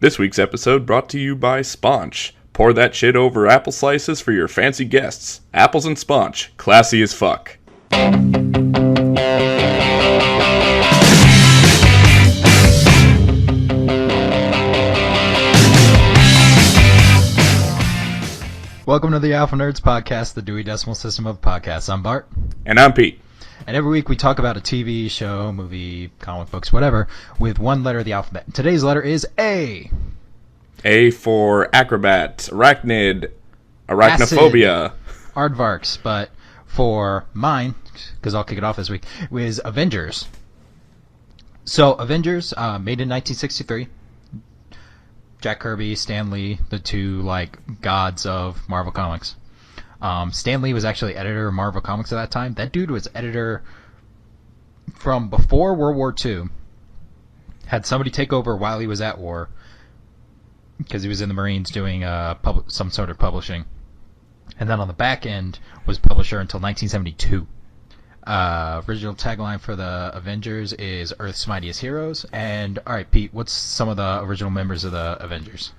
This week's episode brought to you by Sponch. Pour that shit over apple slices for your fancy guests. Apples and Sponch. Classy as fuck. Welcome to the Alpha Nerds Podcast, the Dewey Decimal System of podcasts. I'm Bart. And I'm Pete. And every week we talk about a TV show, movie, comic books, whatever, with one letter of the alphabet. Today's letter is A. A for acrobat, arachnid, arachnophobia. Acid, aardvarks, but for mine, because I'll kick it off this week, is Avengers. So, Avengers, made in 1963. Jack Kirby, Stan Lee, the two, gods of Marvel Comics. Stan Lee was actually editor of Marvel Comics at that time. That dude was editor from before World War II. Had somebody take over while he was at war, because he was in the Marines doing some sort of publishing. And then on the back end was publisher until 1972. Original tagline for the Avengers is Earth's Mightiest Heroes. And, alright, Pete, what's some of the original members of the Avengers?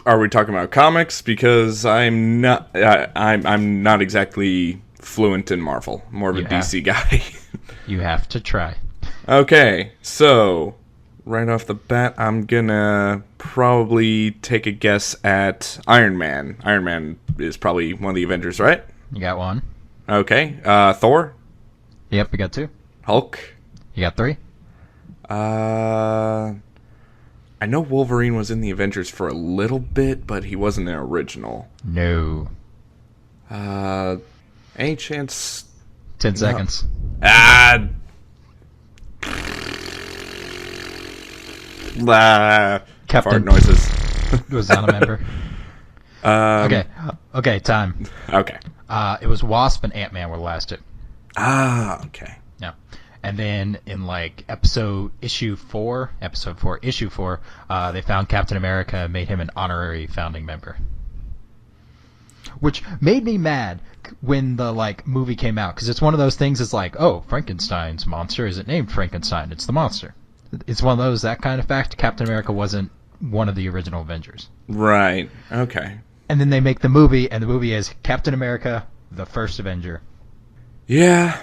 Are we talking about comics? Because I'm not exactly fluent in Marvel. More of a DC guy. You have to try. Okay, so right off the bat, I'm gonna probably take a guess at Iron Man. Iron Man is probably one of the Avengers, right? You got one. Okay, Thor? Yep, you got two. Hulk? You got three. I know Wolverine was in the Avengers for a little bit, but he wasn't an original. No. Any chance? 10 seconds. Captain. Fart noises. Was not a member. Okay, time. Okay. It was Wasp and Ant-Man were the last two. Okay. Yeah. And then in issue 4, they found Captain America and made him an honorary founding member. Which made me mad when the movie came out, because it's one of those things. It's Frankenstein's monster isn't named Frankenstein; it's the monster. It's one of those, that kind of fact. Captain America wasn't one of the original Avengers. Right. Okay. And then they make the movie, and the movie is Captain America, the First Avenger. Yeah.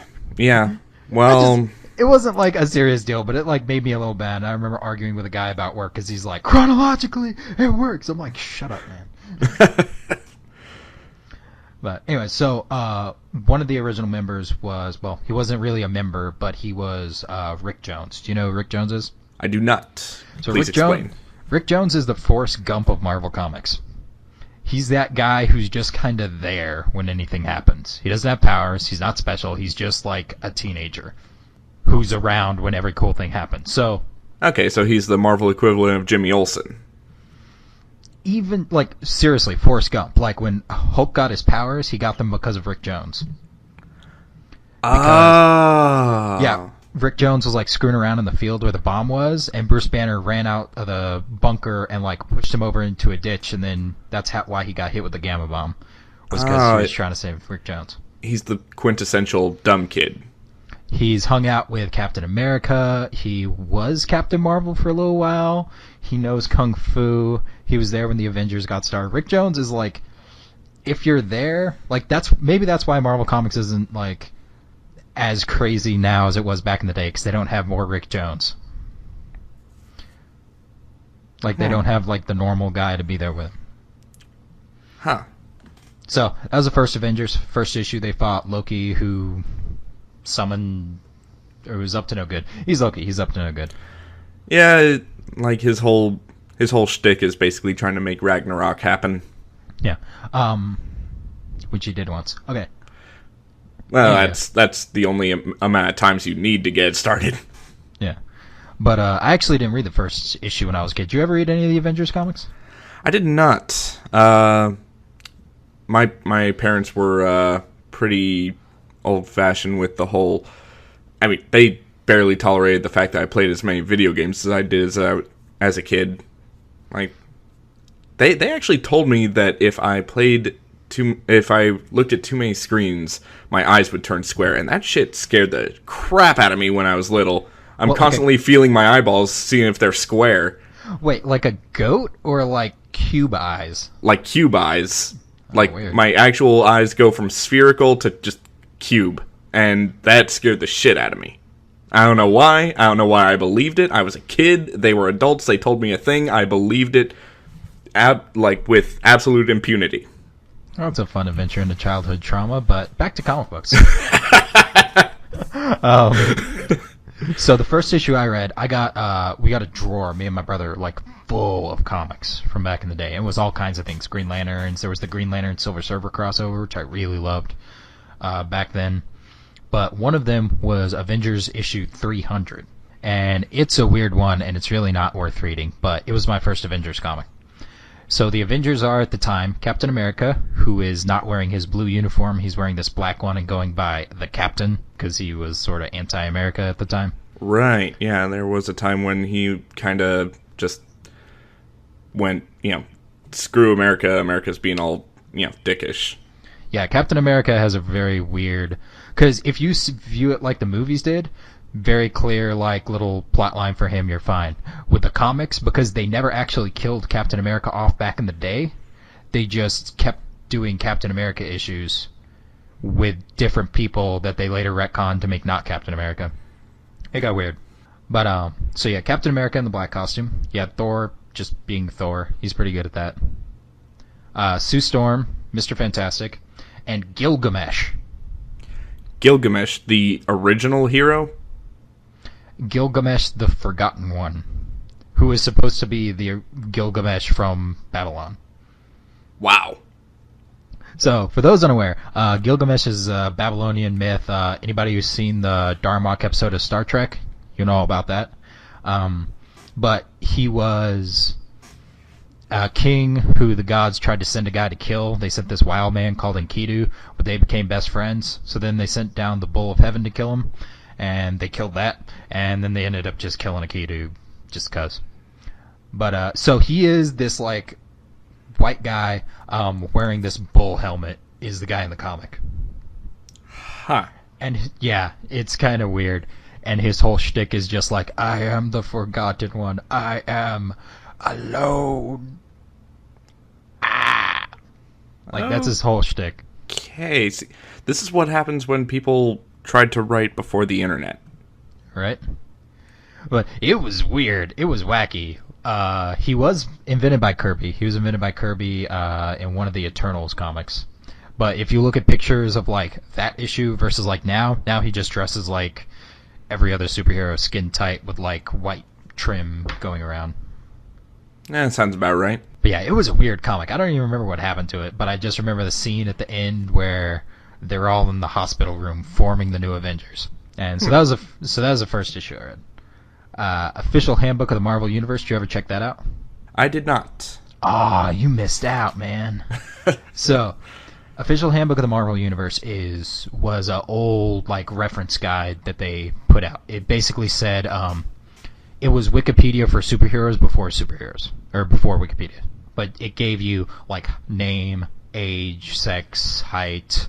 Well, it wasn't a serious deal, but it made me a little bad. I remember arguing with a guy about work because he's chronologically it works. I'm like, shut up, man. But anyway, so one of the original members was, he wasn't really a member, but he was Rick Jones. Do you know who Rick Jones is? I do not. So Please explain. Rick Jones is the Forrest Gump of Marvel Comics. He's that guy who's just kind of there when anything happens. He doesn't have powers. He's not special. He's just like a teenager who's around when every cool thing happens. Okay, so he's the Marvel equivalent of Jimmy Olsen. Even, seriously, Forrest Gump. When Hulk got his powers, he got them because of Rick Jones. Yeah, Rick Jones was, screwing around in the field where the bomb was, and Bruce Banner ran out of the bunker and, pushed him over into a ditch, and then that's why he got hit with the gamma bomb, was because he was trying to save Rick Jones. He's the quintessential dumb kid. He's hung out with Captain America. He was Captain Marvel for a little while. He knows Kung Fu. He was there when the Avengers got started. Rick Jones is if you're there, that's why Marvel Comics isn't as crazy now as it was back in the day, because they don't have more Rick Jones. They don't have the normal guy to be there with. Huh. So that was the first Avengers. First issue, they fought Loki, who summoned, or was up to no good. He's Loki. He's up to no good. Yeah, his whole shtick is basically trying to make Ragnarok happen. Yeah. Which he did once. Okay. Well, yeah. That's the only amount of times you need to get it started. Yeah. But I actually didn't read the first issue when I was a kid. Did you ever read any of the Avengers comics? I did not. My parents were pretty old-fashioned with the whole... I mean, they barely tolerated the fact that I played as many video games as I did as a kid. They actually told me that if I looked at too many screens, my eyes would turn square, and that shit scared the crap out of me when I was little. I'm constantly feeling my eyeballs, seeing if they're square. Wait, like a goat or like cube eyes? Like cube eyes. Like, weird. my actual eyes go from spherical to just cube. And that scared the shit out of me. I don't know why. I don't know why I believed it. I was a kid. They were adults. They told me a thing. I believed it with absolute impunity. Well, it's a fun adventure into childhood trauma, but back to comic books. So the first issue I read, we got a drawer, me and my brother, like full of comics from back in the day. It was all kinds of things. Green Lanterns. There was the Green Lantern Silver Surfer crossover, which I really loved back then. But one of them was Avengers issue 300. And it's a weird one, and it's really not worth reading, but it was my first Avengers comic. So the Avengers are, at the time, Captain America, who is not wearing his blue uniform. He's wearing this black one and going by the Captain, because he was sort of anti-America at the time. Right, yeah, there was a time when he kind of just went, screw America, America's being all, dickish. Yeah, Captain America has a very weird... Because if you view it like the movies did, very clear, like, little plot line for him, you're fine. With the comics, because they never actually killed Captain America off back in the day, they just kept doing Captain America issues with different people that they later retconned to make not Captain America. It got weird. But, so yeah, Captain America in the black costume. Yeah, Thor just being Thor. He's pretty good at that. Sue Storm, Mr. Fantastic, and Gilgamesh. Gilgamesh, the original hero? Gilgamesh the Forgotten One, who is supposed to be the Gilgamesh from Babylon. Wow. So, for those unaware, Gilgamesh is a Babylonian myth. Anybody who's seen the Darmok episode of Star Trek, you know all about that. But he was a king who the gods tried to send a guy to kill. They sent this wild man called Enkidu, but they became best friends. So then they sent down the Bull of Heaven to kill him, and they killed that, and then they ended up just killing Enkidu just because. But, so he is this, like, white guy wearing this bull helmet is the guy in the comic. Huh. And, yeah, it's kind of weird. And his whole shtick is just like, I am the Forgotten One. I am alone. Ah! Like, that's his whole shtick. Okay, see, this is what happens when people tried to write before the internet. Right? But it was weird. It was wacky. He was invented by Kirby. He was invented by Kirby in one of the Eternals comics. But if you look at pictures of, like, that issue versus, like, now he just dresses like every other superhero, skin tight with, like, white trim going around. That sounds about right. But yeah, it was a weird comic. I don't even remember what happened to it, but I just remember the scene at the end where they're all in the hospital room forming the new Avengers. And so that was the first issue I read. Official Handbook of the Marvel Universe. Did you ever check that out? I did not. Ah, you missed out, man. So, Official Handbook of the Marvel Universe was an old, like, reference guide that they put out. It basically said it was Wikipedia for superheroes before superheroes, or before Wikipedia. But it gave you, like, name, age, sex, height,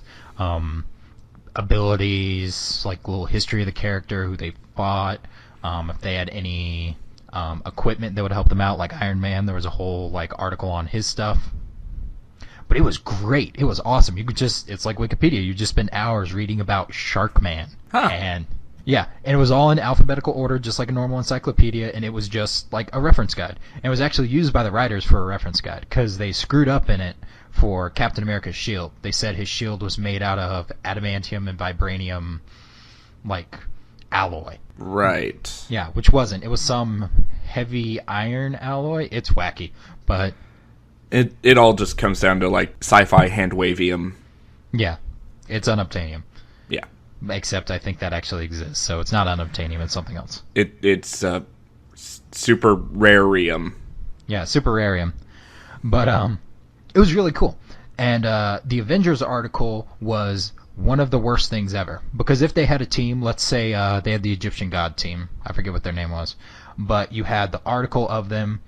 abilities, like, little history of the character, who they fought, if they had any equipment that would help them out, like Iron Man. There was a whole, like, article on his stuff. But it was great. It was awesome. You could it's like Wikipedia. You just spend hours reading about Sharkman. Huh. And yeah, and it was all in alphabetical order, just like a normal encyclopedia, and it was just like a reference guide. And it was actually used by the writers for a reference guide, because they screwed up in it for Captain America's shield. They said his shield was made out of adamantium and vibranium, like, alloy. Right. Yeah, which wasn't. It was some heavy iron alloy. It's wacky, but It all just comes down to, like, sci-fi hand-wavium. yeah, it's unobtainium. Yeah. Except I think that actually exists, so it's not unobtainium, it's something else. It's super rarium. Yeah, super rarium. But it was really cool. And the Avengers article was one of the worst things ever. Because if they had a team, let's say they had the Egyptian god team. I forget what their name was. But you had the article of them,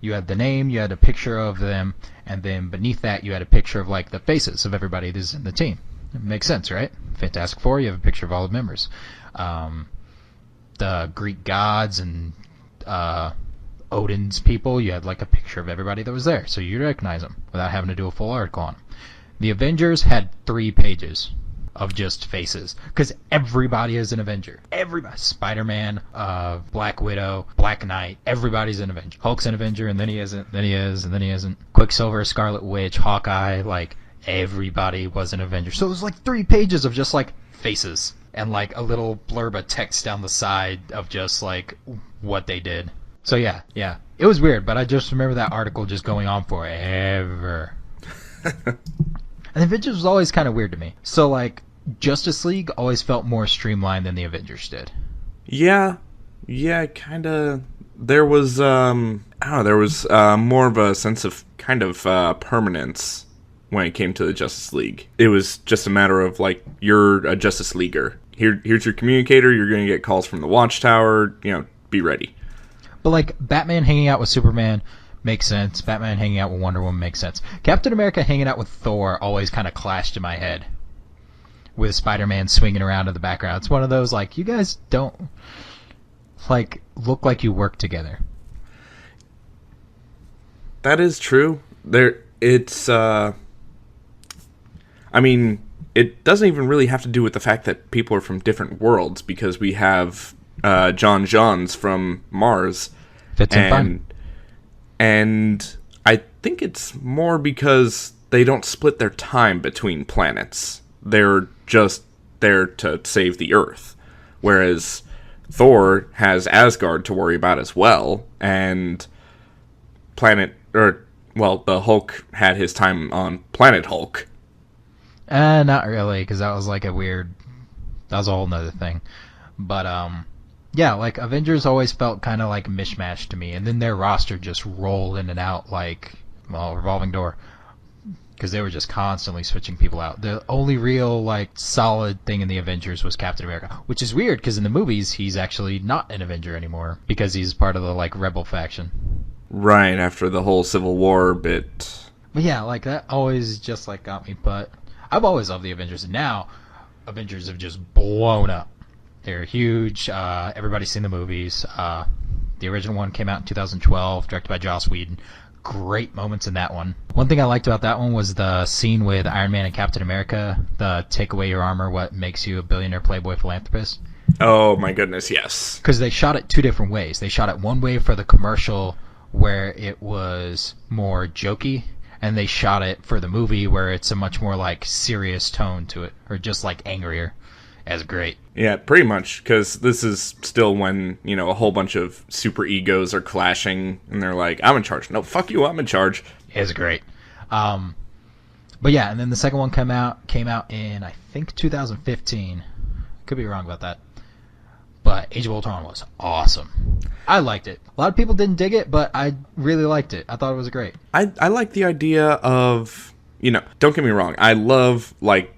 you had the name, you had a picture of them, and then beneath that you had a picture of, like, the faces of everybody that's in the team. It makes sense, right? Fantastic Four, you have a picture of all the members. The Greek gods and Odin's people, you had like a picture of everybody that was there, so you recognize them without having to do a full article on them. The Avengers had 3 pages of just faces, because everybody is an Avenger. Everybody. Spider-Man, Black Widow, Black Knight, everybody's an Avenger. Hulk's an Avenger, and then he isn't, then he is, and then he isn't. Quicksilver, Scarlet Witch, Hawkeye, like, everybody was an Avenger. So it was like 3 pages of just, like, faces, and, like, a little blurb of text down the side of just, like, what they did. So, yeah. It was weird, but I just remember that article just going on forever. And Avengers was always kind of weird to me. So, like, Justice League always felt more streamlined than the Avengers did. Yeah, kind of. There was, I don't know, there was more of a sense of kind of permanence when it came to the Justice League. It was just a matter of, like, you're a Justice Leaguer. Here's your communicator, you're going to get calls from the Watchtower, be ready. But, like, Batman hanging out with Superman makes sense. Batman hanging out with Wonder Woman makes sense. Captain America hanging out with Thor always kind of clashed in my head, with Spider-Man swinging around in the background. It's one of those, like, you guys don't, like, look like you work together. That is true. It's, I mean, it doesn't even really have to do with the fact that people are from different worlds, because we have John Johns from Mars. Fits in fine. And I think it's more because they don't split their time between planets. They're just there to save the Earth. Whereas Thor has Asgard to worry about as well, and the Hulk had his time on Planet Hulk. Not really, because that was like that was a whole nother thing. But, yeah, like, Avengers always felt kind of like a mishmash to me, and then their roster just rolled in and out like, well, revolving door. Because they were just constantly switching people out. The only real, like, solid thing in the Avengers was Captain America. Which is weird, because in the movies, he's actually not an Avenger anymore. Because he's part of the, like, Rebel faction. Right, after the whole Civil War bit. But yeah, like, that always just, like, got me. But I've always loved the Avengers. And now, Avengers have just blown up. They're huge. Everybody's seen the movies. The original one came out in 2012, directed by Joss Whedon. Great moments in that one. One thing I liked about that one was the scene with Iron Man and Captain America, the take away your armor, what makes you a billionaire playboy philanthropist. Oh my goodness, yes. Because they shot it 2 different ways. They shot it one way for the commercial where it was more jokey, and they shot it for the movie where it's a much more like serious tone to it, or just like angrier. As great. Yeah, pretty much, because this is still when, a whole bunch of super egos are clashing, and they're like, I'm in charge. No, fuck you, I'm in charge. It's great. But yeah, and then the second one came out in, I think, 2015. Could be wrong about that. But Age of Ultron was awesome. I liked it. A lot of people didn't dig it, but I really liked it. I thought it was great. I like the idea of, don't get me wrong, I love, like,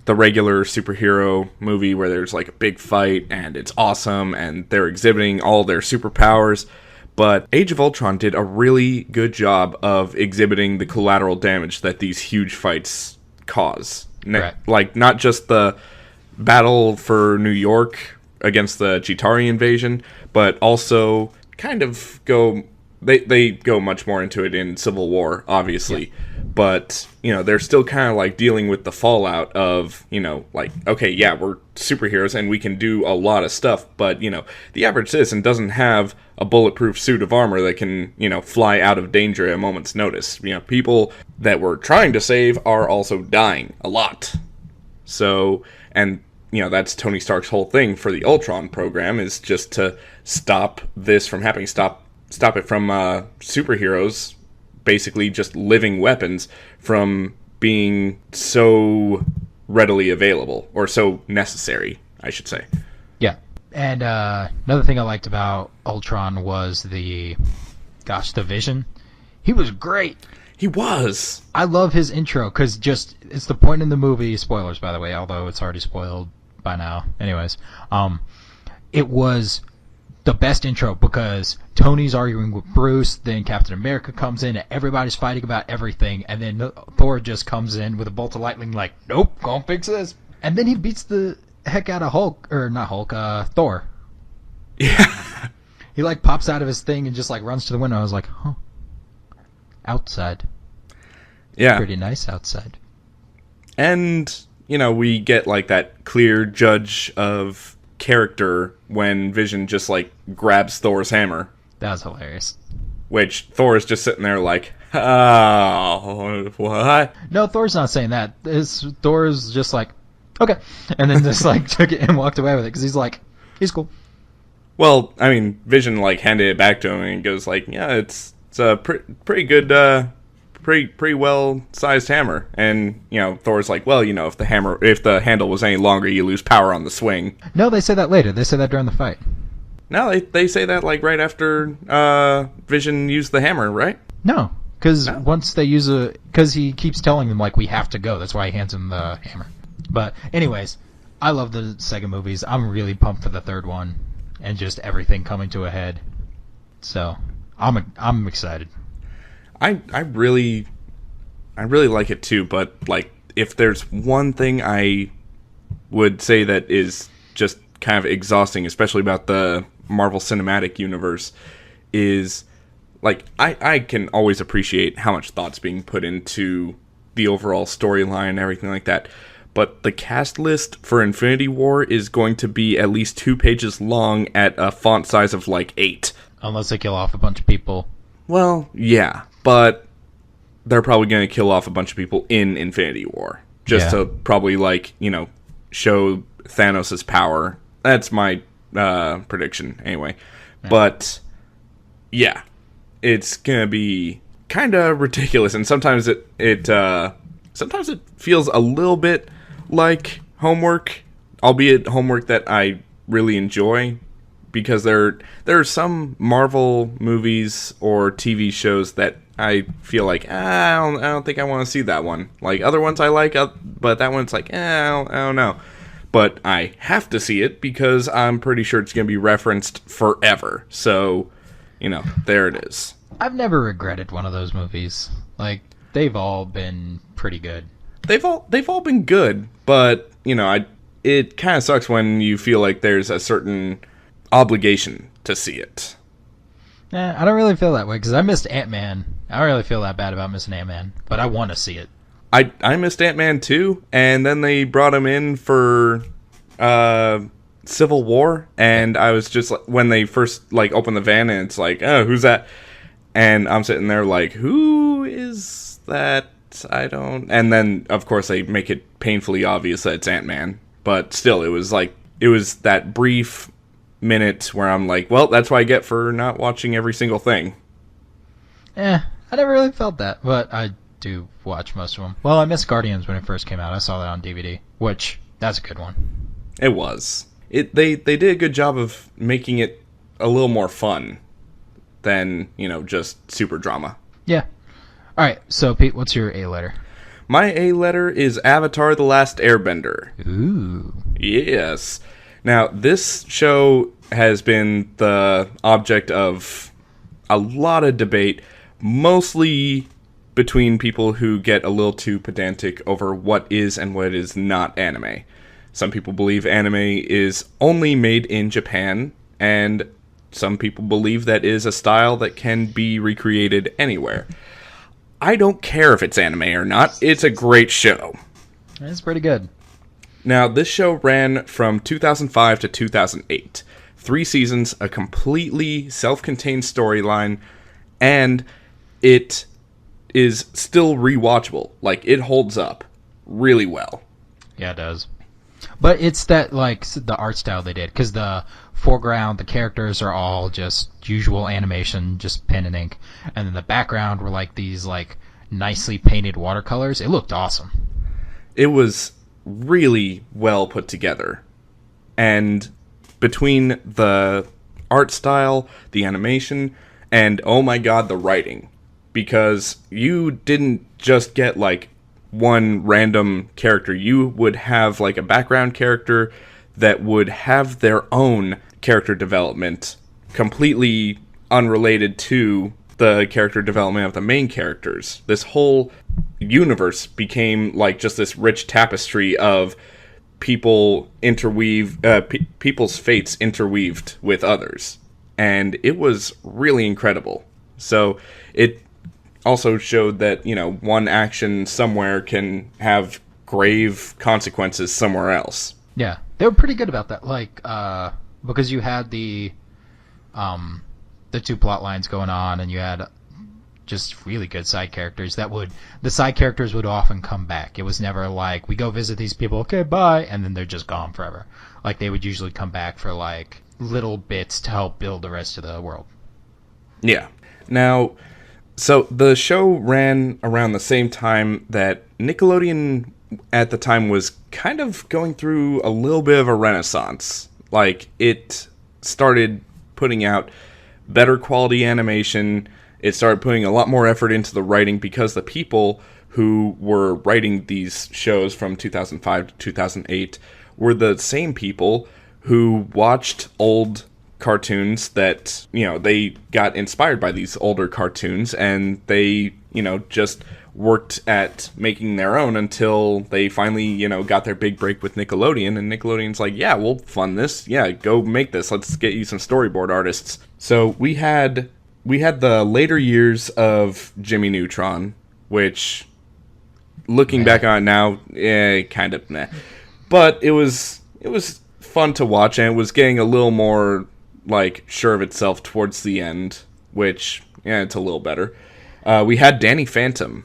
the regular superhero movie where there's like a big fight and it's awesome and they're exhibiting all their superpowers. But Age of Ultron did a really good job of exhibiting the collateral damage that these huge fights cause. Right. Like, not just the battle for New York against the Chitauri invasion, but also kind of they go much more into it in Civil War, obviously. Yeah. But, they're still kind of, like, dealing with the fallout of, like, okay, yeah, we're superheroes and we can do a lot of stuff, but, the average citizen doesn't have a bulletproof suit of armor that can, fly out of danger at a moment's notice. People that we're trying to save are also dying a lot. So, and, that's Tony Stark's whole thing for the Ultron program, is just to stop this from happening, stop it from superheroes, basically just living weapons, from being so readily available, or so necessary, I should say. Yeah. And another thing I liked about Ultron was the Vision. He was great. He was. I love his intro, because it's the point in the movie, spoilers by the way, although it's already spoiled by now. Anyways, it was the best intro, because Tony's arguing with Bruce, then Captain America comes in, and everybody's fighting about everything, and then Thor just comes in with a bolt of lightning like, nope, gonna fix this. And then he beats the heck out of Thor. Yeah. He like pops out of his thing and just like runs to the window. I was like, huh. Outside. Yeah. Pretty nice outside. And, you know, we get like that clear judge of character when Vision just like grabs Thor's hammer. That was hilarious. Which Thor is just sitting there like, oh, what? No, Thor's not saying that. Thor's just like, okay. And then just like took it and walked away with it because he's like, he's cool. Well, I mean, Vision like handed it back to him and goes like, yeah, it's a pretty good, pretty well sized hammer. And, you know, Thor's like, well, you know, if the handle was any longer, you lose power on the swing. No, they say that later. They say that during the fight. No, they say that like right after Vision used the hammer, right? No, because once they use because he keeps telling them like we have to go. That's why he hands him the hammer. But anyways, I love the Sega movies. I'm really pumped for the third one and just everything coming to a head. So I'm excited. I really like it too. But like, if there's one thing I would say that is just kind of exhausting, especially about the Marvel Cinematic Universe, is like I can always appreciate how much thought's being put into the overall storyline and everything like that, but the cast list for Infinity War is going to be at least 2 pages long at a font size of like 8. Unless they kill off a bunch of people. Well, yeah, but they're probably going to kill off a bunch of people in Infinity War just to probably like, you know, show Thanos' power. That's my prediction, anyway. Yeah. But, yeah, it's gonna be kind of ridiculous, and sometimes it feels a little bit like homework, albeit homework that I really enjoy, because there are some Marvel movies or TV shows that I feel like, I don't think I want to see that one. Like, other ones I like, but that one's like, I don't know. But I have to see it because I'm pretty sure it's going to be referenced forever. So, you know, there it is. I've never regretted one of those movies. Like, they've all been pretty good. They've all been good, but, you know, it kind of sucks when you feel like there's a certain obligation to see it. I don't really feel that way because I missed Ant-Man. I don't really feel that bad about missing Ant-Man, but I want to see it. I missed Ant-Man too, and then they brought him in for Civil War, and I was just like, when they first like opened the van and it's like, oh, who's that? And I'm sitting there like, who is that? I don't. And then of course they make it painfully obvious that it's Ant-Man, but still, it was that brief minute where I'm like, well, that's what I get for not watching every single thing. I never really felt that, but I do watch most of them. Well, I missed Guardians when it first came out. I saw that on DVD, which that's a good one. It was. They did a good job of making it a little more fun than, you know, just super drama. Yeah. All right. So Pete, what's your A letter? My A letter is Avatar: The Last Airbender. Ooh. Yes. Now, this show has been the object of a lot of debate, mostly between people who get a little too pedantic over what is and what is not anime. Some people believe anime is only made in Japan, and some people believe that is a style that can be recreated anywhere. I don't care if it's anime or not. It's a great show. It's pretty good. Now, this show ran from 2005 to 2008. 3 seasons, a completely self-contained storyline, and it is still rewatchable. Like, it holds up really well. Yeah, it does. But it's that, like, the art style they did, because the foreground, the characters are all just usual animation, just pen and ink, and then the background were, like, these, like, nicely painted watercolors. It looked awesome. It was really well put together. And between the art style, the animation, and, oh my god, the writing, because you didn't just get, like, one random character. You would have, like, a background character that would have their own character development, completely unrelated to the character development of the main characters. This whole universe became, like, just this rich tapestry of people people's fates interweaved with others. and it was really incredible. So it also showed that, one action somewhere can have grave consequences somewhere else. Yeah, they were pretty good about that. Like, because you had the two plot lines going on, and you had just really good side characters the side characters would often come back. It was never like, we go visit these people, okay, bye, and then they're just gone forever. Like, they would usually come back for, like, little bits to help build the rest of the world. Yeah. Now, so the show ran around the same time that Nickelodeon at the time was kind of going through a little bit of a renaissance. Like, it started putting out better quality animation. It started putting a lot more effort into the writing because the people who were writing these shows from 2005 to 2008 were the same people who watched old cartoons that, they got inspired by these older cartoons, and they, just worked at making their own until they finally, got their big break with Nickelodeon, and Nickelodeon's like, yeah, we'll fund this. Yeah, go make this. Let's get you some storyboard artists. So we had the later years of Jimmy Neutron, which, looking back on it now, kind of meh. But it was fun to watch, and it was getting a little more, like, sure of itself towards the end, which, it's a little better. We had Danny Phantom.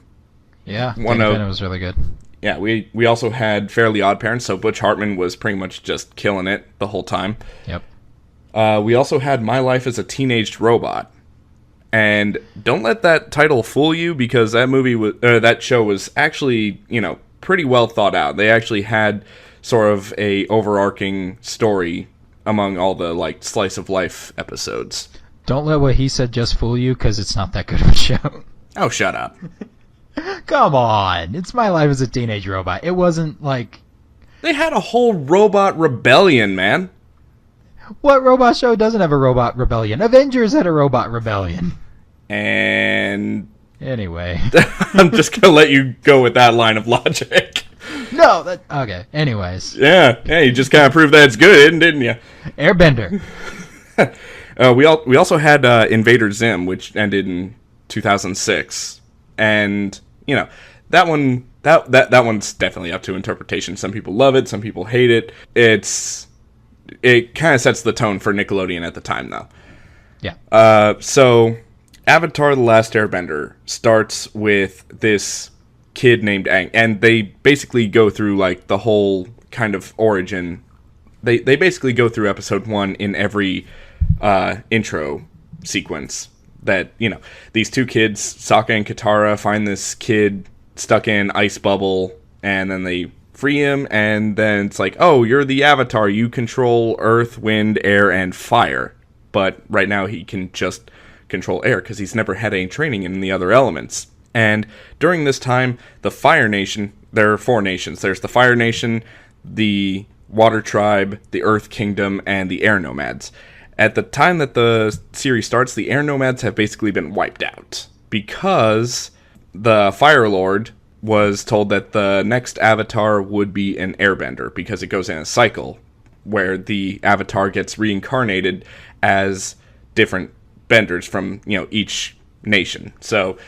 Yeah, Danny Phantom was really good. Yeah, we also had Fairly Odd Parents, so Butch Hartman was pretty much just killing it the whole time. Yep. We also had My Life as a Teenaged Robot. And don't let that title fool you, because that show was actually, pretty well thought out. They actually had sort of a overarching story among all the, like, slice of life episodes. Don't let what he said just fool you, because it's not that good of a show. Oh, shut up. Come on. It's My Life as a Teenage Robot. It wasn't like... They had a whole robot rebellion, man. What robot show doesn't have a robot rebellion? Avengers had a robot rebellion. And... Anyway. I'm just going to let you go with that line of logic. No, okay. Anyways. Yeah, you just kind of proved that it's good, didn't you? Airbender. We also had Invader Zim, which ended in 2006. And, that one... That one's definitely up to interpretation. Some people love it, some people hate it. It kind of sets the tone for Nickelodeon at the time, though. Yeah. So, Avatar: The Last Airbender starts with this kid named Aang, and they basically go through, like, the whole kind of origin. They basically go through episode 1 in every intro sequence. That, these two kids, Sokka and Katara, find this kid stuck in ice bubble, and then they free him, and then it's like, oh, you're the Avatar, you control earth, wind, air, and fire. But right now he can just control air, because he's never had any training in the other elements. And during this time, the Fire Nation, there are 4 nations. There's the Fire Nation, the Water Tribe, the Earth Kingdom, and the Air Nomads. At the time that the series starts, the Air Nomads have basically been wiped out, because the Fire Lord was told that the next Avatar would be an Airbender, because it goes in a cycle where the Avatar gets reincarnated as different benders from, each nation. So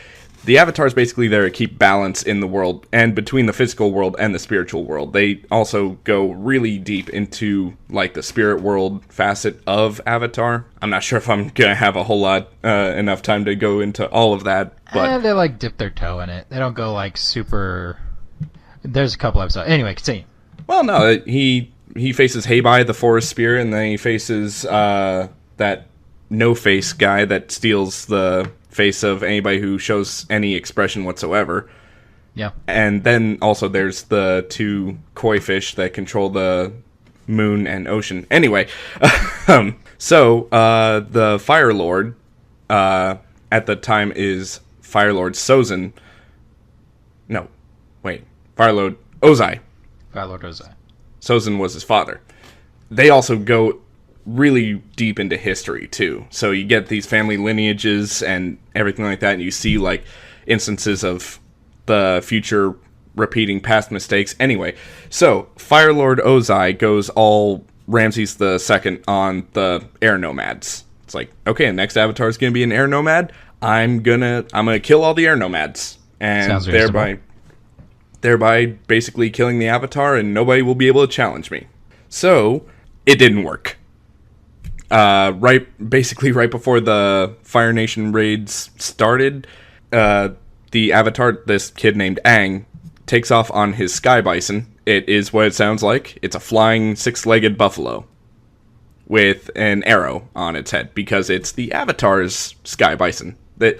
the Avatar is basically there to keep balance in the world, and between the physical world and the spiritual world. They also go really deep into, like, the spirit world facet of Avatar. I'm not sure if I'm gonna have a whole lot enough time to go into all of that, but they, like, dip their toe in it. They don't go, like, super... There's a couple episodes. Anyway, continue. Well, no, he faces Heibai, the forest spirit, and then he faces that no-face guy that steals the face of anybody who shows any expression whatsoever. Yeah. And then also there's the 2 koi fish that control the moon and ocean. Anyway, so the Fire Lord at the time is Fire Lord Sozin. No, wait. Fire Lord Ozai. Fire Lord Ozai. Sozin was his father. They also go really deep into history, too. So you get these family lineages and everything like that, and you see, like, instances of the future repeating past mistakes. Anyway, so Fire Lord Ozai goes all Ramses II on the Air Nomads. It's like, okay, the next avatar is going to be an air nomad. I'm gonna kill all the air nomads, and thereby basically killing the avatar, and nobody will be able to challenge me. So it didn't work. Right before the Fire Nation raids started, the avatar, this kid named Aang, takes off on his sky bison. It is what it sounds like. It's a flying 6-legged buffalo with an arrow on its head, because it's the avatar's sky bison. That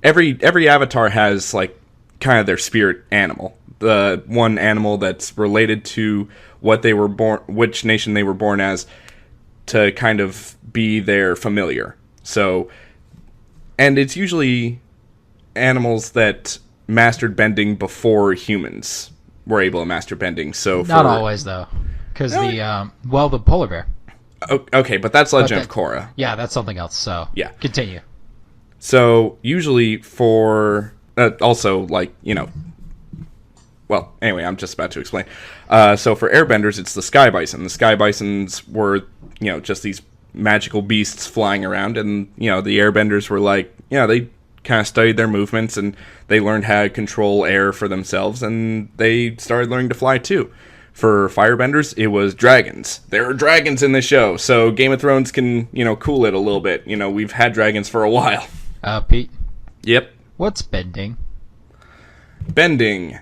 every avatar has like kind of their spirit animal, the one animal that's related to what they were born, which nation they were born as, to kind of be their familiar. So, and it's usually animals that mastered bending before humans were able to master bending. So not always though, because the polar bear. Okay, but that's Legend of Korra. Yeah, that's something else. So yeah, continue. So usually for also, like, you know, well, anyway, I'm just about to explain. So for airbenders, it's the sky bison. The sky bisons were, you know, just these magical beasts flying around, and, you know, the airbenders were like, you know, they kind of studied their movements, and they learned how to control air for themselves, and they started learning to fly too. For firebenders, it was dragons. There are dragons in the show, so Game of Thrones can, you know, cool it a little bit. You know, we've had dragons for a while. Pete? Yep. What's bending? Bending.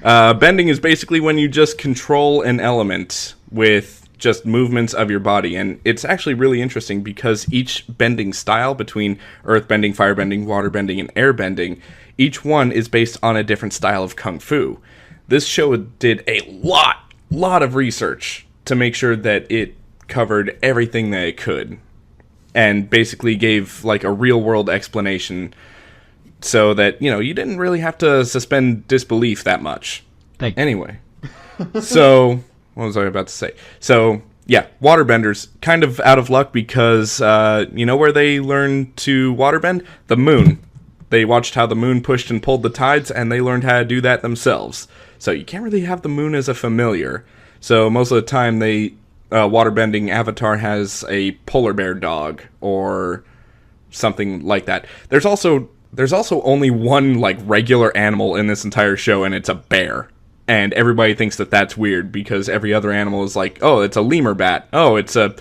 Bending is basically when you just control an element with just movements of your body, and it's actually really interesting because each bending style between earthbending, firebending, waterbending, and airbending, each one is based on a different style of kung fu. This show did a lot of research to make sure that it covered everything that it could, and basically gave like a real world explanation, so that, you know, you didn't really have to suspend disbelief that much. Anyway, so what was I about to say? So yeah, waterbenders, kind of out of luck, because you know where they learned to waterbend? The moon. They watched how the moon pushed and pulled the tides, and they learned how to do that themselves. So you can't really have the moon as a familiar. So most of the time, the waterbending avatar has a polar bear dog or something like that. There's also only one like regular animal in this entire show, and it's a bear. And everybody thinks that that's weird, because every other animal is like, oh, it's a lemur bat. Oh, it's a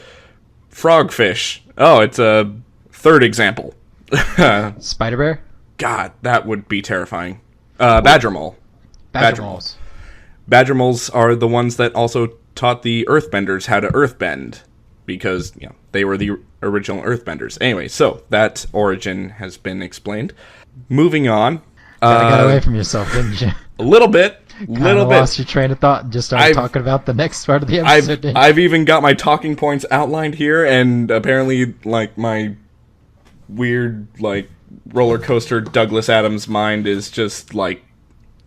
frogfish. Oh, it's a third example. Spider bear? God, that would be terrifying. Badger mole. Badger moles. Badger moles are the ones that also taught the earthbenders how to earthbend, because, you know, they were the original earthbenders. Anyway, so that origin has been explained. Moving on. Got away from yourself, didn't you? A little bit. Lost your train of thought and just started talking about the next part of the episode. I've even got my talking points outlined here, and apparently, like, my weird, like, roller coaster Douglas Adams mind is just, like,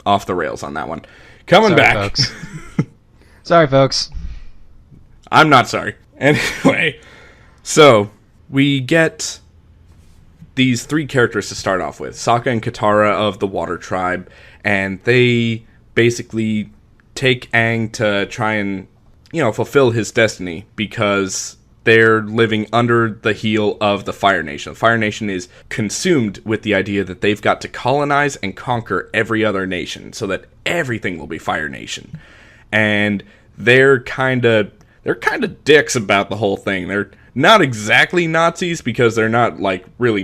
off the rails on that one. Sorry, back. Folks. Sorry, folks. I'm not sorry. Anyway, so we get these three characters to start off with. Sokka and Katara of the Water Tribe, and they basically take Aang to try and, you know, fulfill his destiny, because they're living under the heel of the Fire Nation. The Fire Nation is consumed with the idea that they've got to colonize and conquer every other nation, so that everything will be Fire Nation. And they're kind of dicks about the whole thing. They're not exactly Nazis, because they're not like really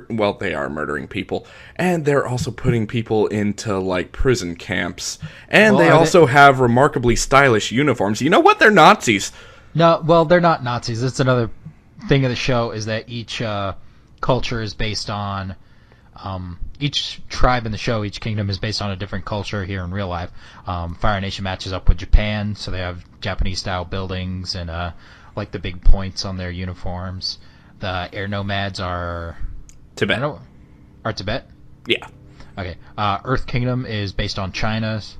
well, they are murdering people, and they're also putting people into like prison camps, and they also have remarkably stylish uniforms. You know what? They're Nazis. No, well, they're not Nazis. That's another thing of the show, is that each culture is based on each tribe in the show, each kingdom is based on a different culture here in real life. Fire Nation matches up with Japan, so they have Japanese-style buildings and like the big points on their uniforms. The air nomads are Tibet. Are Tibet? Yeah. Okay. Earth Kingdom is based on China's,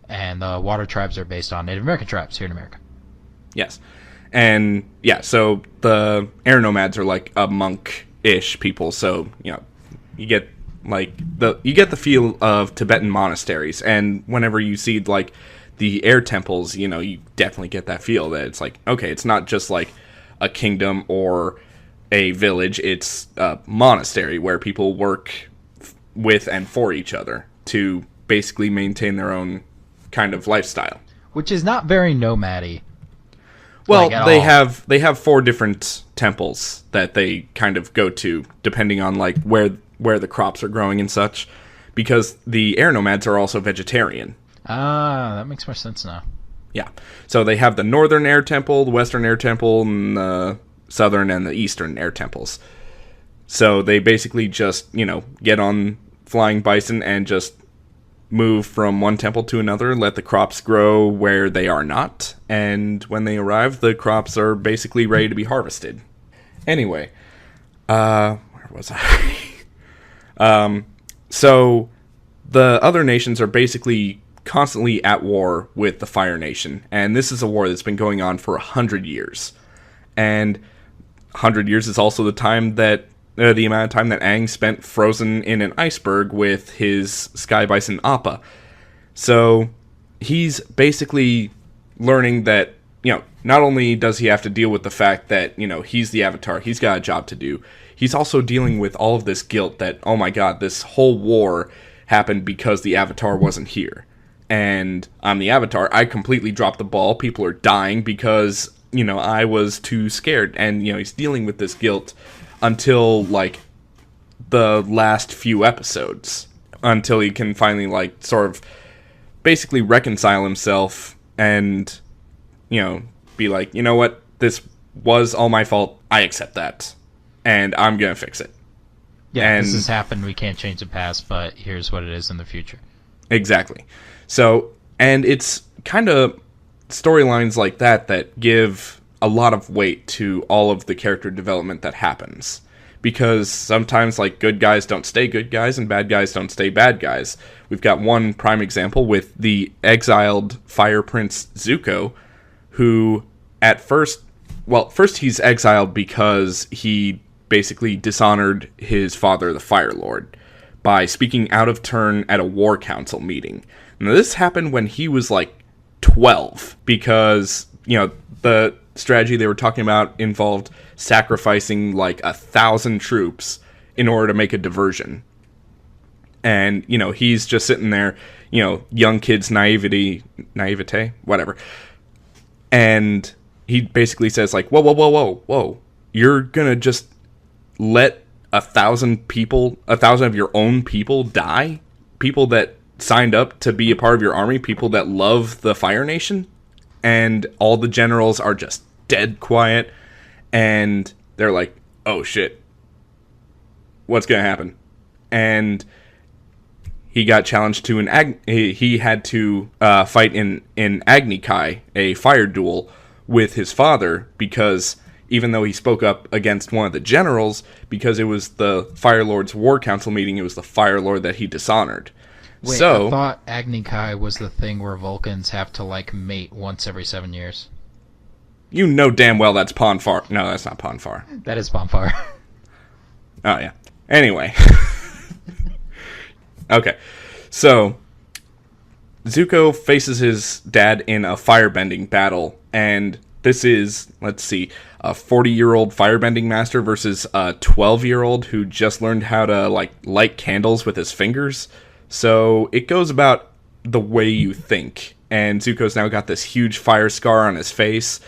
and the Water Tribes are based on Native American tribes here in America. Yes. And yeah, so the air nomads are like a monk-ish people, so, you know, you get the feel of Tibetan monasteries, and whenever you see like the air temples, you know, you definitely get that feel that it's like, okay, it's not just like, a kingdom or a village. It's a monastery where people work with and for each other to basically maintain their own kind of lifestyle. Which is not very nomad-y. Well, like, they have 4 different temples that they kind of go to depending on like where the crops are growing and such, because the air nomads are also vegetarian. Ah, that makes more sense now. Yeah. So they have the northern air temple, the western air temple, and the southern and the eastern air temples. So they basically just, get on flying bison and just move from one temple to another, let the crops grow where they are not, and when they arrive, the crops are basically ready to be harvested. Anyway, where was I? So the other nations are basically constantly at war with the Fire Nation, and this is a war that's been going on for 100 years. And 100 years is also the time that the amount of time that Aang spent frozen in an iceberg with his sky bison Appa. So he's basically learning that, not only does he have to deal with the fact that, he's the Avatar, he's got a job to do, he's also dealing with all of this guilt that, oh my god, this whole war happened because the Avatar wasn't here. And I'm the Avatar, I completely dropped the ball, people are dying because, I was too scared. And, he's dealing with this guilt until, like, the last few episodes. Until he can finally, like, sort of basically reconcile himself and, be like, you know what, this was all my fault, I accept that. And I'm gonna fix it. Yeah, and this has happened, we can't change the past, but here's what it is in the future. Exactly. So, and it's kind of storylines like that give a lot of weight to all of the character development that happens. Because sometimes, like, good guys don't stay good guys, and bad guys don't stay bad guys. We've got one prime example with the exiled Fire Prince Zuko, who first he's exiled because he basically dishonored his father, the Fire Lord, by speaking out of turn at a war council meeting. Now, this happened when he was, like, 12, because, the strategy they were talking about involved sacrificing, like, 1,000 troops in order to make a diversion. And, he's just sitting there, young kid's naivete, whatever. And he basically says, like, whoa, you're gonna just let 1,000 people, 1,000 of your own people die? People that signed up to be a part of your army, people that love the Fire Nation? And all the generals are just dead quiet, and they're like, oh shit, what's gonna happen? And he got challenged to he had to fight in Agni Kai, a fire duel with his father, because even though he spoke up against one of the generals, because it was the Fire Lord's War Council meeting, it was the Fire Lord that he dishonored. Wait, so, I thought Agni Kai was the thing where Vulcans have to, like, mate once every 7 years. You know damn well that's Ponfar. No, that's not Ponfar. That is Ponfar. Oh, yeah. Anyway. Okay. So, Zuko faces his dad in a firebending battle, and this is, let's see, a 40-year-old firebending master versus a 12-year-old who just learned how to, like, light candles with his fingers. So it goes about the way you think. And Zuko's now got this huge fire scar on his face,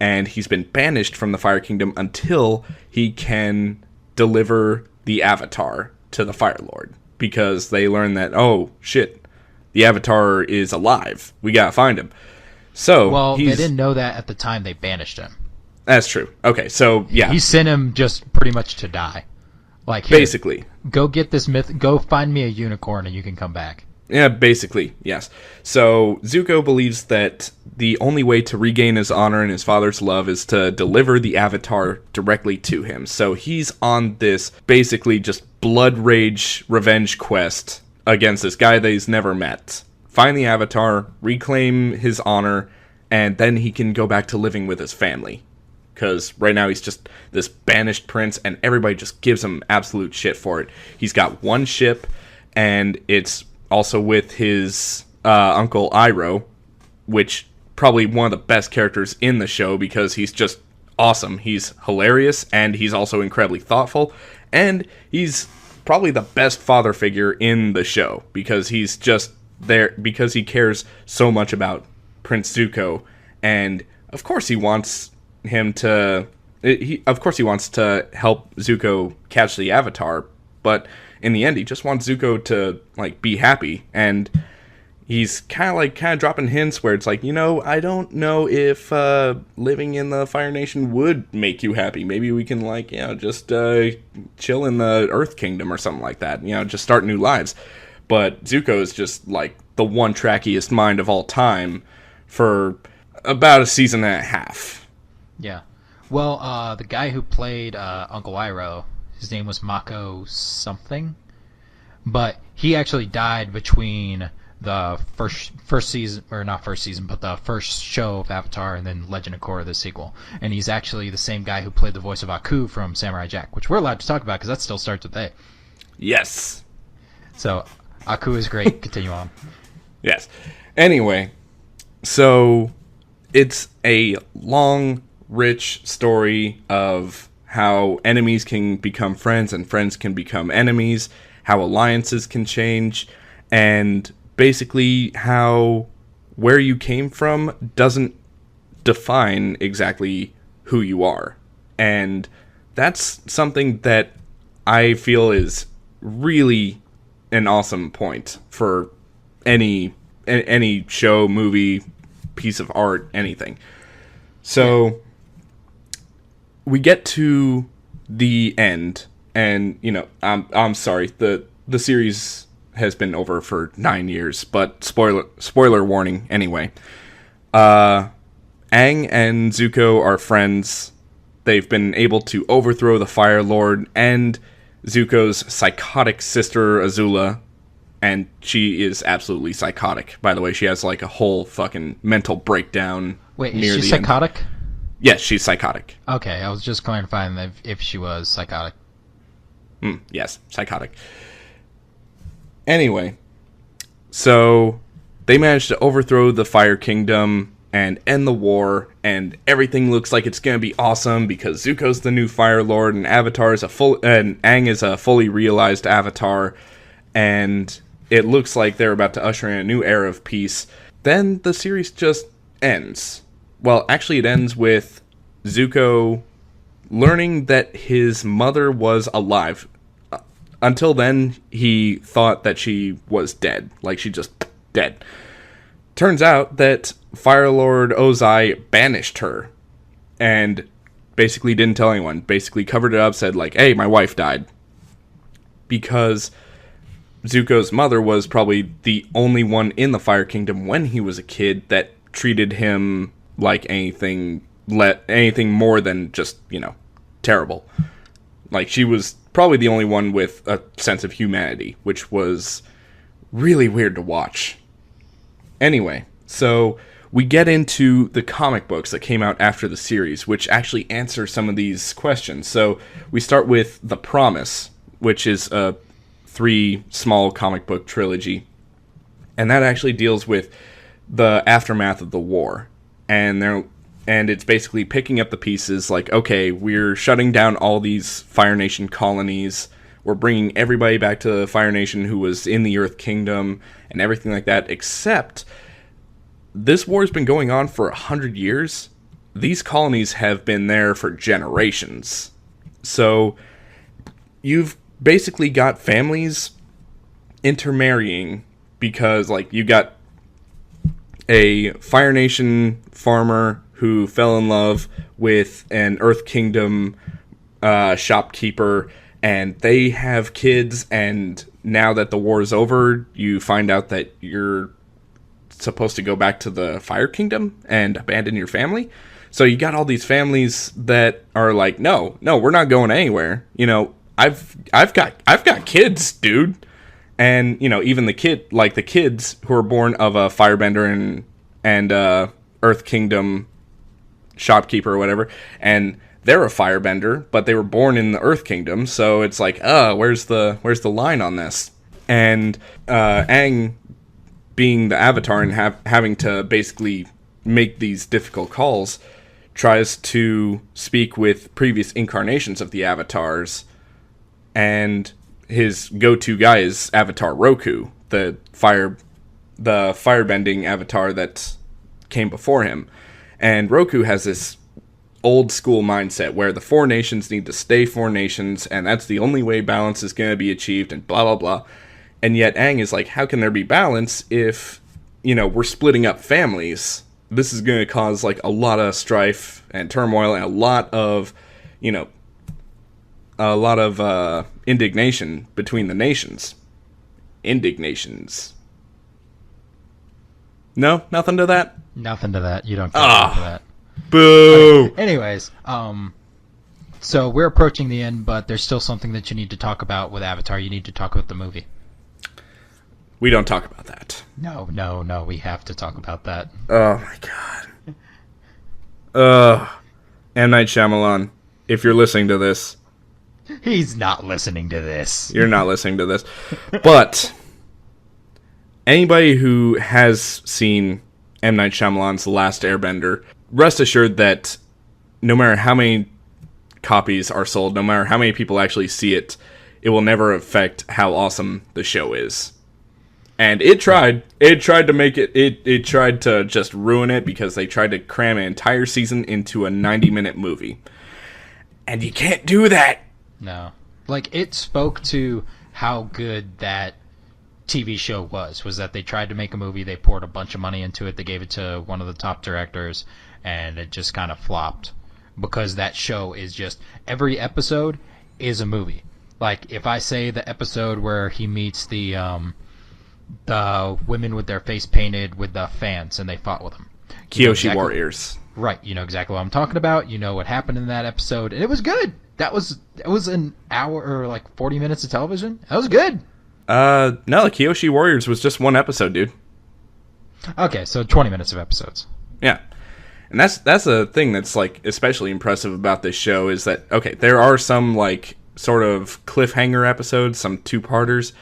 and he's been banished from the Fire Kingdom until he can deliver the Avatar to the Fire Lord. Because they learn that, oh, shit, the Avatar is alive. We gotta find him. So, well, they didn't know that at the time they banished him. That's true. Okay, so, yeah. He sent him just pretty much to die. Like, here, basically. Go get this myth. Go find me a unicorn and you can come back. Yeah, basically, yes. So, Zuko believes that the only way to regain his honor and his father's love is to deliver the Avatar directly to him. So, he's on this basically just blood rage revenge quest against this guy that he's never met. Find the Avatar, reclaim his honor, and then he can go back to living with his family. Because right now he's just this banished prince, and everybody just gives him absolute shit for it. He's got one ship, and it's also with his uncle Iroh, which probably one of the best characters in the show, because he's just awesome. He's hilarious, and he's also incredibly thoughtful, and he's probably the best father figure in the show, because he's just there because he cares so much about Prince Zuko, and of course he wants him to of course he wants to help Zuko catch the Avatar, but in the end he just wants Zuko to like be happy. And he's kind of dropping hints where it's like, I don't know if living in the Fire Nation would make you happy. Maybe we can just chill in the Earth Kingdom or something like that. Just start new lives. But Zuko is just like the one trackiest mind of all time for about a season and a half. Yeah. Well, the guy who played Uncle Iroh, his name was Mako something, but he actually died between the first season, or not first season, but the first show of Avatar and then Legend of Korra, the sequel. And he's actually the same guy who played the voice of Aku from Samurai Jack, which we're allowed to talk about because that still starts with A. Yes. So, Aku is great. Continue on. Yes. Anyway, so it's a long, rich story of how enemies can become friends and friends can become enemies, how alliances can change, and basically how where you came from doesn't define exactly who you are. And that's something that I feel is really an awesome point for any show, movie, piece of art, anything. So we get to the end, and I'm sorry, the series has been over for 9 years, but spoiler warning anyway. Aang and Zuko are friends. They've been able to overthrow the Fire Lord and Zuko's psychotic sister Azula, and she is absolutely psychotic. By the way, she has like a whole fucking mental breakdown. Wait, near is she the psychotic? End. Yes, she's psychotic. Okay, I was just clarifying if she was psychotic. Yes, psychotic. Anyway, so they managed to overthrow the Fire Kingdom and end the war, and everything looks like it's going to be awesome because Zuko's the new Fire Lord, and Aang is a fully realized Avatar, and it looks like they're about to usher in a new era of peace. Then the series just ends. Well, actually it ends with Zuko learning that his mother was alive. Until then, he thought that she was dead. Like, she just dead. Turns out that Fire Lord Ozai banished her. And basically didn't tell anyone. Basically covered it up, said like, hey, my wife died. Because Zuko's mother was probably the only one in the Fire Kingdom when he was a kid that treated him like anything more than just, terrible. Like, she was probably the only one with a sense of humanity, which was really weird to watch. Anyway, so we get into the comic books that came out after the series, which actually answer some of these questions. So we start with The Promise, which is a 3 small comic book trilogy, and that actually deals with the aftermath of the war. And it's basically picking up the pieces like, okay, we're shutting down all these Fire Nation colonies. We're bringing everybody back to the Fire Nation who was in the Earth Kingdom and everything like that, except this war's been going on for 100 years. These colonies have been there for generations. So you've basically got families intermarrying because, like, you got a Fire Nation farmer who fell in love with an Earth Kingdom shopkeeper, and they have kids, and now that the war is over, you find out that you're supposed to go back to the Fire Kingdom and abandon your family. So you got all these families that are like, no, we're not going anywhere. I've got kids, dude. And, even the kids who are born of a firebender and Earth Kingdom shopkeeper or whatever, and they're a firebender, but they were born in the Earth Kingdom, so it's like, where's the line on this? And Aang, being the Avatar and having to basically make these difficult calls, tries to speak with previous incarnations of the avatars, and his go-to guy is Avatar Roku, the firebending avatar that came before him. And Roku has this old school mindset where the four nations need to stay four nations, and that's the only way balance is going to be achieved, and blah blah blah. And yet Aang is like, how can there be balance if, we're splitting up families? This is going to cause like a lot of strife and turmoil and a lot of indignation between the nations. Indignations. No, nothing to that. Nothing to that. You don't get into that. Boo. Okay. Anyways, so we're approaching the end, but there's still something that you need to talk about with Avatar. You need to talk about the movie. We don't talk about that. No. We have to talk about that. Oh my god. M. Night Shyamalan, if you're listening to this. He's not listening to this. You're not listening to this. But anybody who has seen M. Night Shyamalan's The Last Airbender, rest assured that no matter how many copies are sold, no matter how many people actually see it, it will never affect how awesome the show is. And it tried. It tried to make it... It tried to just ruin it because they tried to cram an entire season into a 90-minute movie. And you can't do that! No. Like, it spoke to how good that TV show was that they tried to make a movie, they poured a bunch of money into it, they gave it to one of the top directors, and it just kind of flopped. Because that show is just... Every episode is a movie. Like, if I say the episode where he meets the women with their face painted with the fans and they fought with him. Kyoshi Warriors. Right, you know exactly what I'm talking about. You know what happened in that episode. And it was good. It was an hour or like 40 minutes of television. That was good. No, the Kyoshi Warriors was just one episode, dude. Okay, so 20 minutes of episodes. Yeah. And that's a thing that's like especially impressive about this show is that, okay, there are some like sort of cliffhanger episodes, some two-parters,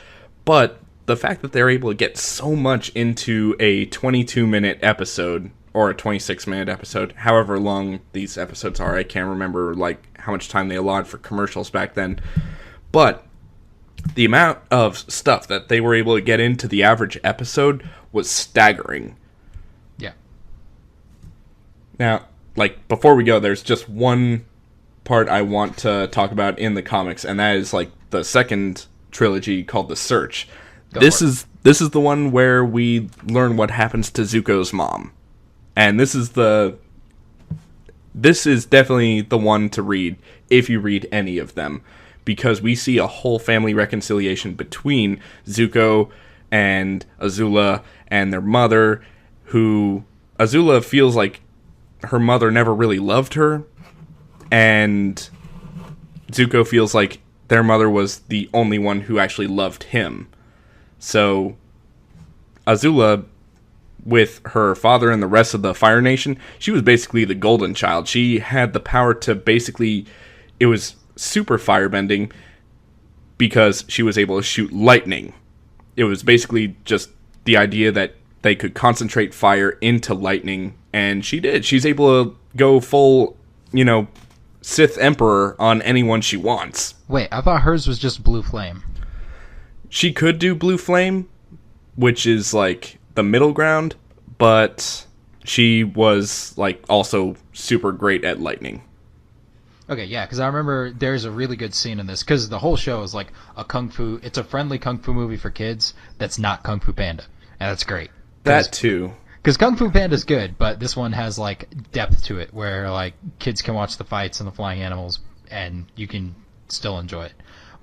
but the fact that they're able to get so much into a 22-minute episode or a 26-minute episode, however long these episodes are, I can't remember like how much time they allotted for commercials back then, but the amount of stuff that they were able to get into the average episode was staggering. Yeah. Now, like, before we go, there's just one part I want to talk about in the comics, and that is like the second trilogy called The Search. This is the one where we learn what happens to Zuko's mom. And this is definitely the one to read if you read any of them, because we see a whole family reconciliation between Zuko and Azula and their mother, who Azula feels like her mother never really loved her, and Zuko feels like their mother was the only one who actually loved him. So Azula, with her father and the rest of the Fire Nation, she was basically the golden child. She had the power to basically... It was super firebending because she was able to shoot lightning. It was basically just the idea that they could concentrate fire into lightning, and she did. She's able to go full, Sith Emperor on anyone she wants. Wait, I thought hers was just blue flame. She could do blue flame, which is like the middle ground, but she was like also super great at lightning. Okay, yeah, because I remember there's a really good scene in this, because the whole show is like it's a friendly kung fu movie for kids that's not Kung Fu Panda, and that's great. That too. Because Kung Fu Panda's good, but this one has like depth to it, where like kids can watch the fights and the flying animals, and you can still enjoy it.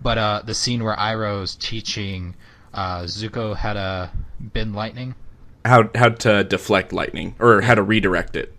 But the scene where Iroh's teaching Zuko how to bend lightning. How to deflect lightning, or how to redirect it.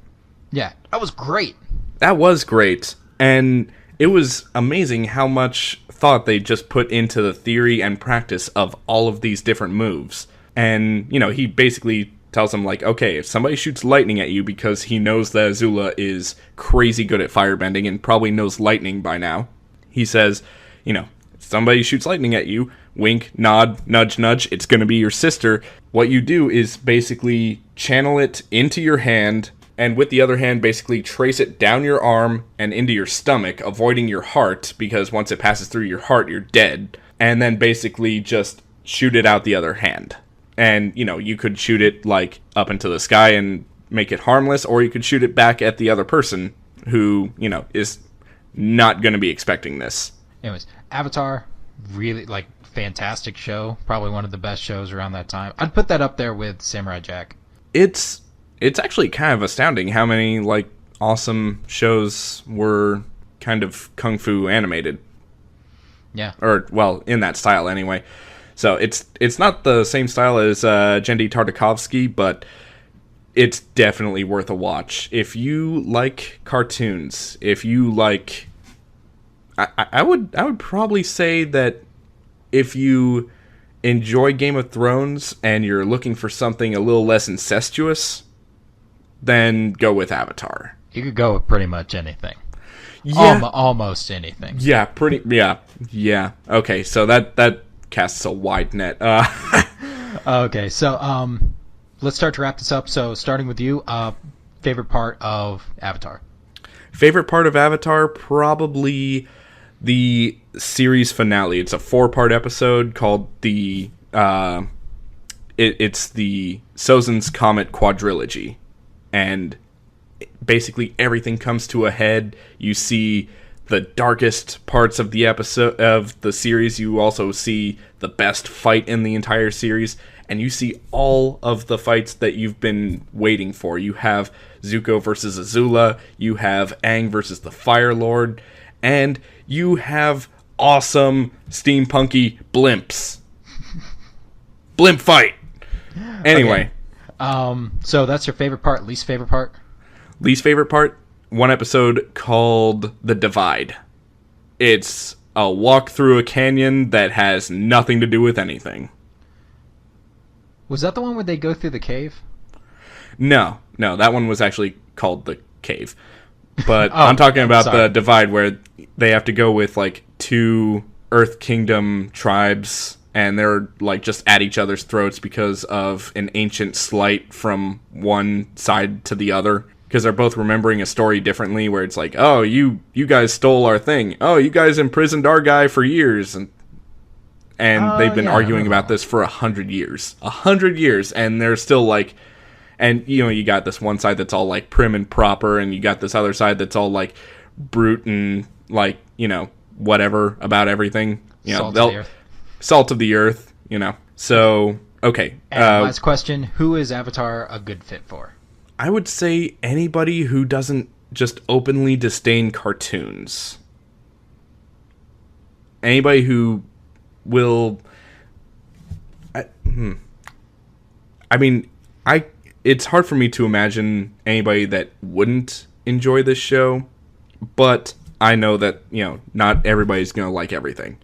Yeah, that was great. That was great. And it was amazing how much thought they just put into the theory and practice of all of these different moves. And, he basically tells them, like, okay, if somebody shoots lightning at you, because he knows that Azula is crazy good at firebending and probably knows lightning by now, he says, if somebody shoots lightning at you, wink, nod, nudge, nudge, it's going to be your sister. What you do is basically channel it into your hand and with the other hand, basically trace it down your arm and into your stomach, avoiding your heart, because once it passes through your heart, you're dead. And then basically just shoot it out the other hand. And, you could shoot it, like, up into the sky and make it harmless, or you could shoot it back at the other person who, is not going to be expecting this. Anyways, Avatar, really, like, fantastic show. Probably one of the best shows around that time. I'd put that up there with Samurai Jack. It's actually kind of astounding how many, like, awesome shows were kind of kung fu animated. Yeah. Or, well, in that style anyway. So it's not the same style as Genndy Tartakovsky, but it's definitely worth a watch. If you like cartoons, if you like... I would probably say that if you enjoy Game of Thrones and you're looking for something a little less incestuous, then go with Avatar. You could go with pretty much anything. Yeah. Almost anything. Yeah, yeah. Okay, so that casts a wide net. Okay, so let's start to wrap this up. So starting with you, favorite part of Avatar? Favorite part of Avatar, probably the series finale. It's a 4-part episode called the it's the Sozin's Comet Quadrilogy, and basically everything comes to a head. You see the darkest parts of the episode of the series. You also see the best fight in the entire series, and you see all of the fights that you've been waiting for. You have Zuko versus Azula, you have Aang versus the Fire Lord, and you have awesome steampunky blimps. Blimp fight. Anyway. Okay. So that's your favorite part, least favorite part? Least favorite part? One episode called The Divide. It's a walk through a canyon that has nothing to do with anything. Was that the one where they go through the cave? No, that one was actually called The Cave. But I'm talking about the Divide, where they have to go with, like, 2 Earth Kingdom tribes, and they're, like, just at each other's throats because of an ancient slight from one side to the other. Because they're both remembering a story differently, where it's like, oh, you guys stole our thing. Oh, you guys imprisoned our guy for years. And they've been arguing about this for 100 years. 100 years, and they're still, like... And, you got this one side that's all, like, prim and proper, and you got this other side that's all, like, brute and, like, whatever about everything. Salt of the earth. Salt of the earth, So, okay. And last question, who is Avatar a good fit for? I would say anybody who doesn't just openly disdain cartoons. Anybody who will... It's hard for me to imagine anybody that wouldn't enjoy this show, but I know that, not everybody's going to like everything.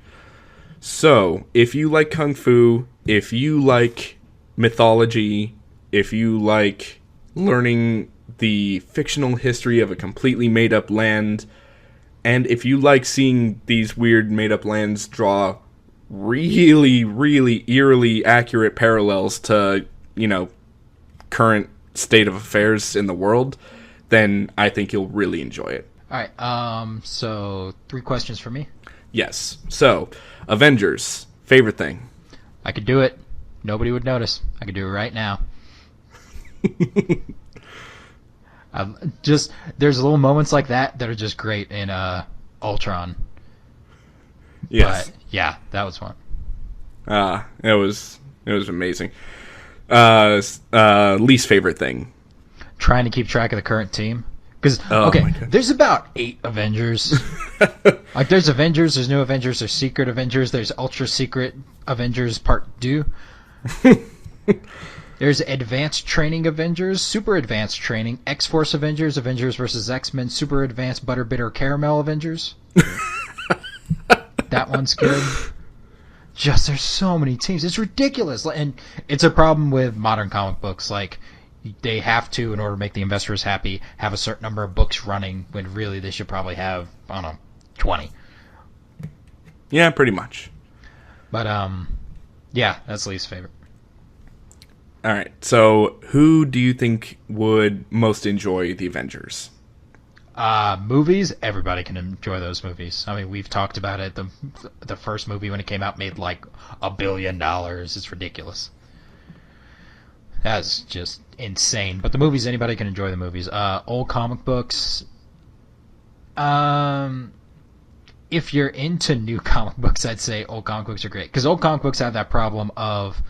So, if you like Kung Fu, if you like mythology, if you like learning the fictional history of a completely made-up land, and if you like seeing these weird made-up lands draw really, really eerily accurate parallels to, current state of affairs in the world, then I think you'll really enjoy it. Alright, so 3 questions for me. Yes. So, Avengers, favorite thing? I could do it. Nobody would notice. I could do it right now. There's little moments like that are just great in Ultron. Yes. But yeah, that was fun. It was amazing. Least favorite thing? Trying to keep track of the current team. Because, there's about 8 Avengers. Like, there's Avengers, there's New Avengers, there's Secret Avengers, there's Ultra Secret Avengers Part 2. There's Advanced Training Avengers, Super Advanced Training, X-Force Avengers, Avengers vs. X-Men, Super Advanced Butter Bitter Caramel Avengers. That one's good. There's so many teams. It's ridiculous. And it's a problem with modern comic books. Like, they have to, in order to make the investors happy, have a certain number of books running, when really they should probably have, 20. Yeah, pretty much. But, yeah, that's Lee's favorite. All right. So, who do you think would most enjoy the Avengers? Movies, everybody can enjoy those movies. I mean, we've talked about it. The first movie when it came out made like $1 billion. It's ridiculous. That's just insane. But the movies, anybody can enjoy the movies. Old comic books. If you're into new comic books, I'd say old comic books are great. Because old comic books have that problem of,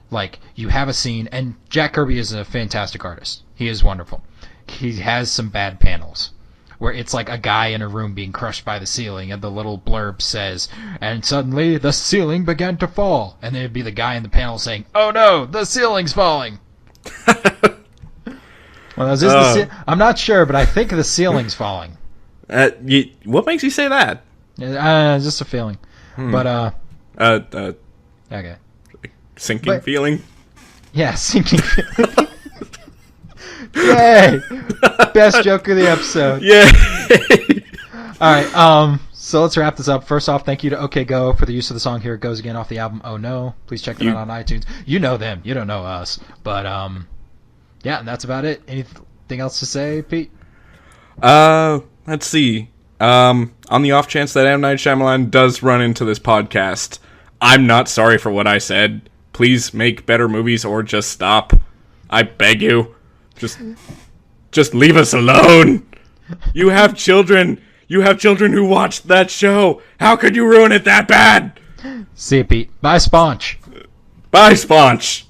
like, you have a scene, and Jack Kirby is a fantastic artist. He is wonderful. He has some bad panels where it's like a guy in a room being crushed by the ceiling, and the little blurb says, and suddenly the ceiling began to fall. And then it'd be the guy in the panel saying, oh no, the ceiling's falling. Well, I'm not sure, but I think the ceiling's falling. What makes you say that? Just a feeling. But, okay. Sinking feeling? Yeah, sinking feeling. Yay! Best joke of the episode. Yeah. Alright, so let's wrap this up. First off, thank you to OK Go for the use of the song Here It Goes Again off the album Oh No. Please check them out on iTunes. You know them. You don't know us. But, yeah, and that's about it. Anything else to say, Pete? Let's see. On the off chance that M. Night Shyamalan does run into this podcast, I'm not sorry for what I said. Please make better movies or just stop. I beg you. Just leave us alone. You have children. You have children who watched that show. How could you ruin it that bad? See you, Pete. Bye, Sponch. Bye, Sponch.